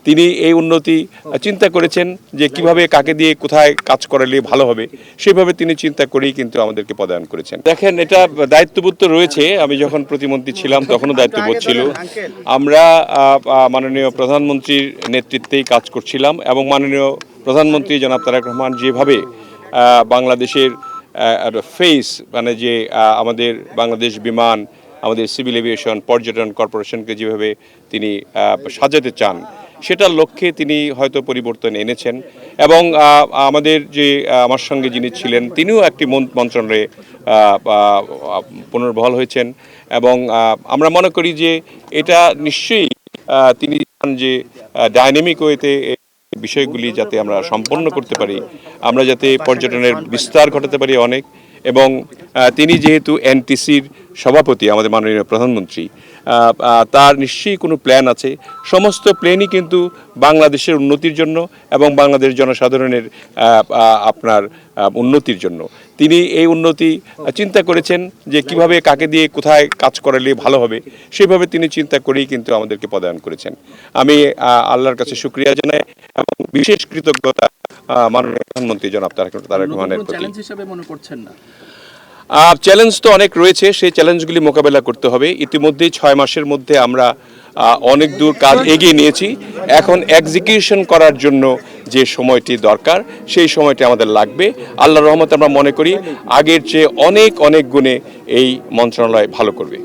তিনি এই উন্নতি চিন্তা করেছেন যে কিভাবে কাকে দিয়ে কোথায় কাজ করালে ভালো হবে, সেভাবে তিনি চিন্তা করেই কিন্তু আমাদেরকে পদায়ন করেছেন। দেখেন, এটা দায়িত্ববোধ তো রয়েছে। আমি যখন প্রতিমন্ত্রী ছিলাম তখনও দায়িত্ববোধ ছিল। আমরা মাননীয় প্রধানমন্ত্রীর নেতৃত্বেই কাজ করছিলাম এবং মাননীয় প্রধানমন্ত্রী জনাব তারেক রহমান যেভাবে বাংলাদেশের ফেস মানে যে আমাদের বাংলাদেশ বিমান, আমাদের সিভিল এভিয়েশন, পর্যটন কর্পোরেশনকে যেভাবে তিনি সাজাতে চান, সেটার লক্ষ্যে তিনি হয়তো পরিবর্তন এনেছেন। এবং আমাদের যে আমার সঙ্গে যিনি ছিলেন তিনিও একটি মন্ত্রণালয়ে পুনর্বহাল হয়েছেন এবং আমরা মনে করি যে এটা নিশ্চয়ই তিনি যে ডাইনামিক ওয়েতে বিষয়গুলি যাতে আমরা সম্পন্ন করতে পারি, আমরা যাতে পর্যটনের বিস্তার ঘটাতে পারি অনেক। এবং তিনি যেহেতু এনটিসির সভাপতি, আমাদের মাননীয় প্রধানমন্ত্রী, তার নিশ্চয়ই কোনো প্ল্যান আছে। সমস্ত প্ল্যানই কিন্তু বাংলাদেশের উন্নতির জন্য এবং বাংলাদেশ জনসাধারণের আপনার উন্নতির জন্য। তিনি এই উন্নতি চিন্তা করেছেন যে কিভাবে কাকে দিয়ে কোথায় কাজ করালে ভালো হবে, সেভাবে তিনি চিন্তা করেই কিন্তু আমাদেরকে পদায়ন করেছেন। আমি আল্লাহর কাছে শুকরিয়া জানাই এবং বিশেষ কৃতজ্ঞতা মাননীয় প্রধানমন্ত্রী জনাব তারেক রহমানের প্রতি। চ্যালেঞ্জ তো অনেক রয়েছে, সেই চ্যালেঞ্জগুলি মোকাবেলা করতে হবে। ইতিমধ্যেই 6 মাসের মধ্যে আমরা অনেক দূর কাজ এগিয়ে নিয়েছি। এখন এক্সিকিউশন করার জন্য যে সময়টি দরকার, সেই সময়টি আমাদের লাগবে। আল্লাহর রহমতে আমরা মনে করি আগের চেয়ে অনেক অনেক গুণে এই মন্ত্রণালয় ভালো করবে।